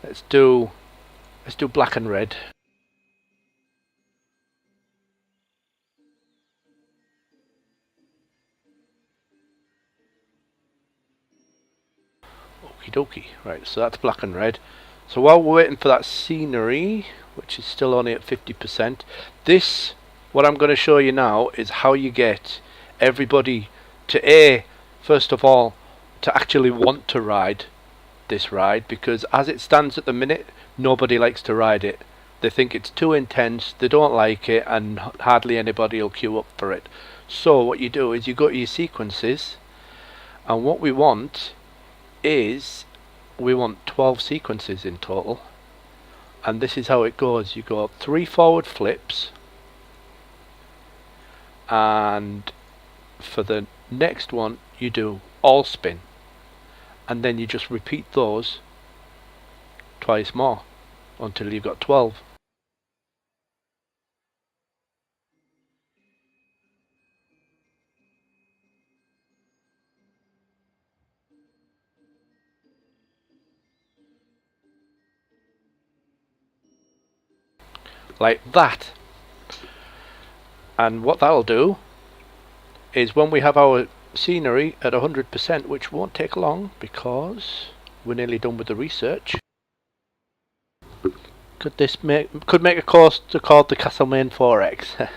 Let's do black and red. Okie dokie. Right, so that's black and red. So while we're waiting for that scenery, which is still only at 50%, what I'm going to show you now is how you get everybody to first of all, to actually want to ride this ride, because as it stands at the minute, nobody likes to ride it. They think it's too intense, they don't like it, and hardly anybody will queue up for it. So what you do is you go to your sequences, and what we want is, we want 12 sequences in total, and this is how it goes. You go 3 forward flips, and for the next one you do all spin, and then you just repeat those twice more until you've got 12. Like that. And what that'll do is, when we have our scenery at 100%, which won't take long because we're nearly done with the research, could make a coaster called the Castlemaine 4X.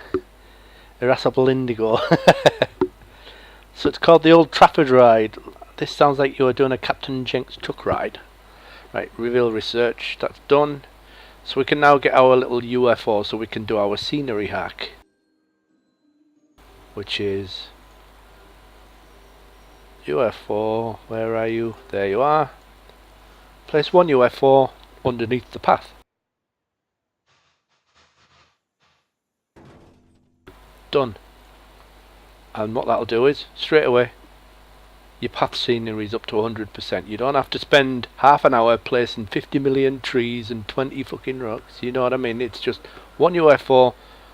Irascible Indigo. So it's called the Old Trafford ride. This sounds like you are doing a Captain Jenks truck ride. Right, reveal research, that's done. So we can now get our little UFO so we can do our scenery hack, which is UFO, where are you? There you are. Place one UFO underneath the path. Done. And what that'll do is, straight away, your path scenery is up to 100%. You don't have to spend half an hour placing 50 million trees and 20 fucking rocks. You know what I mean? It's just one UFO,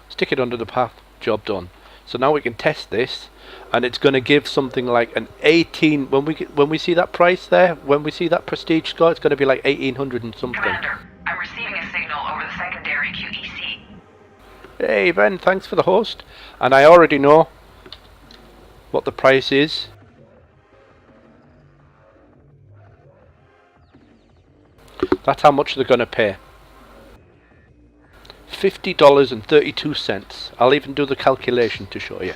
stick it under the path, job done. So now we can test this, and it's going to give something like an 18. When we see that price there, when we see that prestige score, it's going to be like 1800 and something. Commander, I'm receiving a signal over the secondary QEC. Hey Ben, thanks for the host. And I already know what the price is. That's how much they're going to pay. $50.32. I'll even do the calculation to show you.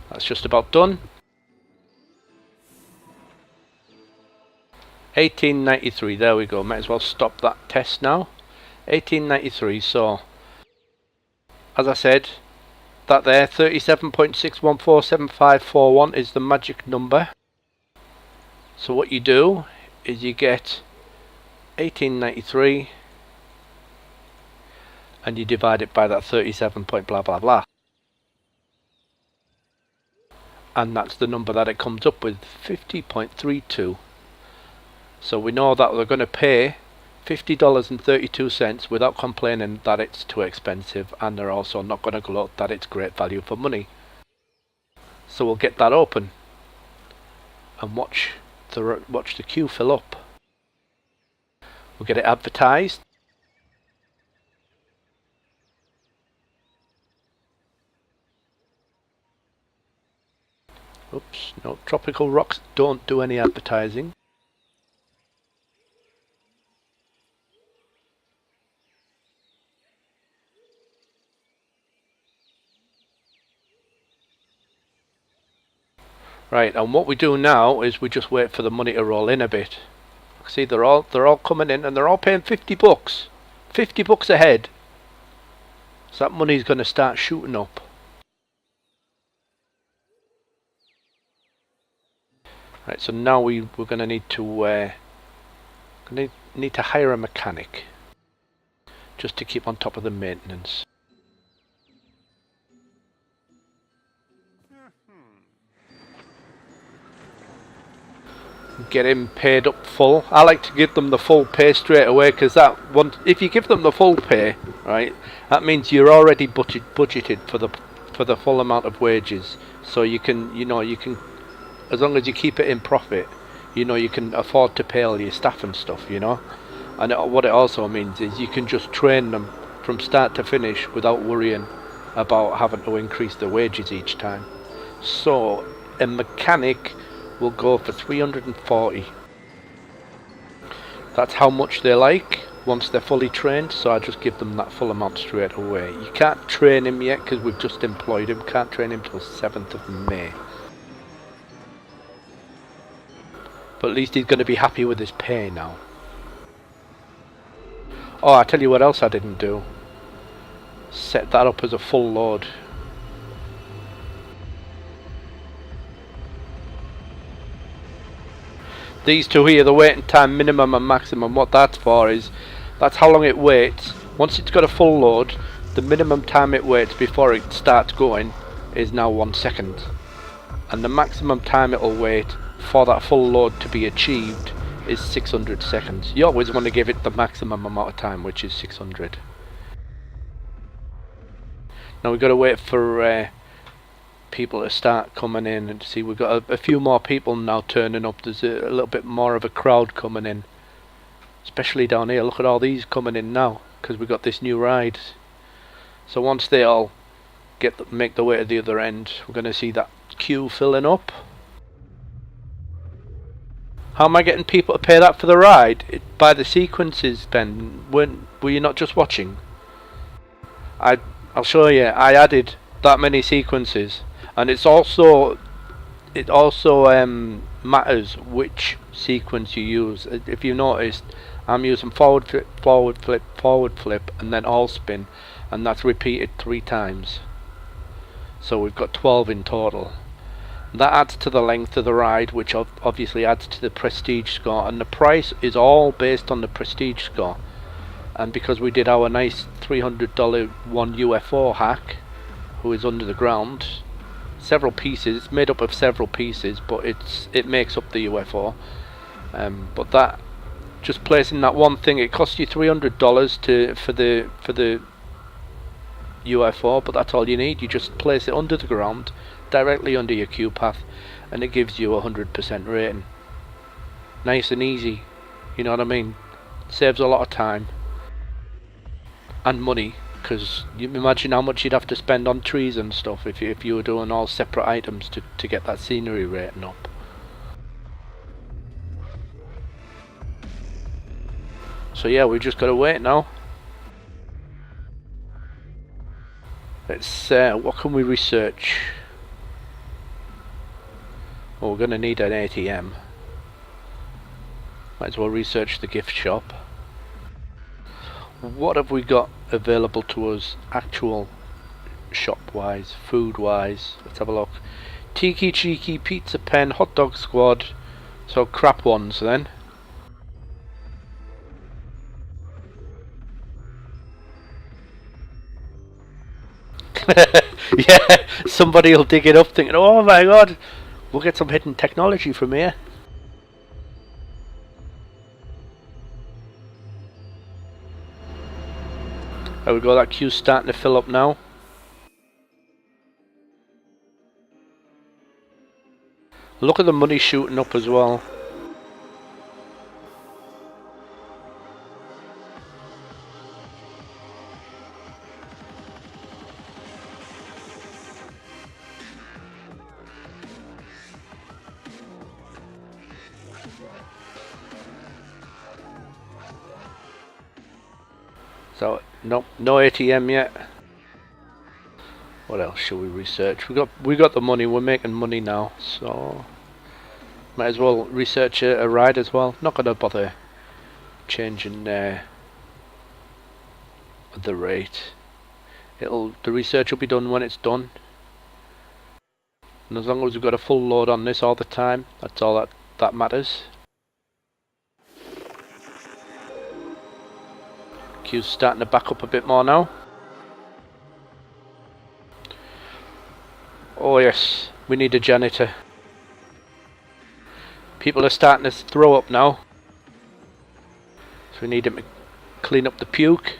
That's just about done. 1893, there we go. Might as well stop that test now. 1893, so as I said, that there, 37.6147541 is the magic number. So what you do is you get 1893 and you divide it by that 37 point blah blah blah, and that's the number that it comes up with, 50.32. So we know that they're going to pay $50.32 without complaining that it's too expensive, and they're also not going to gloat that it's great value for money. So we'll get that open and watch the queue fill up. We'll get it advertised. Oops, no, Tropical Rocks don't do any advertising. Right, and what we do now is we just wait for the money to roll in a bit. See, they're all coming in, and they're all paying 50 bucks. 50 bucks a head. So that money's going to start shooting up. Right, so now we're going to need to need to hire a mechanic just to keep on top of the maintenance. Get him paid up full. I like to give them the full pay straight away, because if you give them the full pay, right, that means you're already budgeted for for the full amount of wages. So you can, you can, as long as you keep it in profit, you can afford to pay all your staff and stuff, And what it also means is you can just train them from start to finish without worrying about having to increase the wages each time. So a mechanic will go for 340. That's how much they like once they're fully trained, so I just give them that full amount straight away. You can't train him yet because we've just employed him. Can't train him till 7th of May. But at least he's going to be happy with his pay now. Oh, I tell you what else I didn't do. Set that up as a full load. These two here, the waiting time minimum and maximum, what that's for is, that's how long it waits. Once it's got a full load, the minimum time it waits before it starts going is now 1 second. And the maximum time it will wait for that full load to be achieved is 600 seconds. You always want to give it the maximum amount of time, which is 600. Now we've got to wait for people to start coming in, and see we've got a few more people now turning up. There's a little bit more of a crowd coming in, especially down here. Look at all these coming in now because we've got this new ride. So once they all make their way to the other end, we're going to see that queue filling up. How am I getting people to pay that for the ride? By the sequences, Ben. Were you not just watching? I'll show you. I added that many sequences, and it also matters which sequence you use. If you noticed, I'm using forward flip, forward flip, forward flip, and then all spin, and that's repeated 3 times. So we've got 12 in total. That adds to the length of the ride, which obviously adds to the prestige score, and the price is all based on the prestige score. And because we did our nice $300 one UFO hack, who is under the ground, several pieces, it's made up of several pieces, but it makes up the UFO. But that, just placing that one thing, it costs you $300 for the UFO, but that's all you need. You just place it under the ground, directly under your queue path, and it gives you 100% rating. Nice and easy, you know what I mean? Saves a lot of time and money, because you imagine how much you'd have to spend on trees and stuff if you were doing all separate items to get that scenery rating up. So yeah, we've just got to wait now. Let's what can we research? Well, we're going to need an ATM. Might as well research the gift shop. What have we got available to us, actual shop wise, food wise? Let's have a look. Tiki Cheeky, Pizza Pen, Hot Dog Squad. So crap ones then. Yeah, somebody will dig it up thinking, oh my god, we'll get some hidden technology from here. There we go, that queue's starting to fill up now. Look at the money shooting up as well. So, nope, no ATM yet. What else should we research? We got the money. We're making money now, so might as well research a ride as well. Not gonna bother changing the rate. The research will be done when it's done, and as long as we've got a full load on this all the time, that's all that matters. Queue's starting to back up a bit more now. Oh yes, we need a janitor. People are starting to throw up now, so we need him to clean up the puke.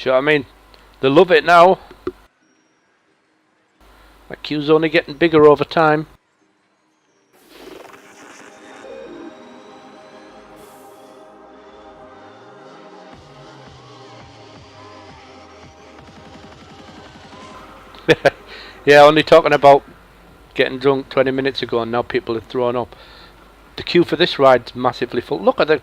Do you know what I mean? They love it now. That queue's only getting bigger over time. Yeah, only talking about getting drunk 20 minutes ago and now people are throwing up. The queue for this ride's massively full. Look at the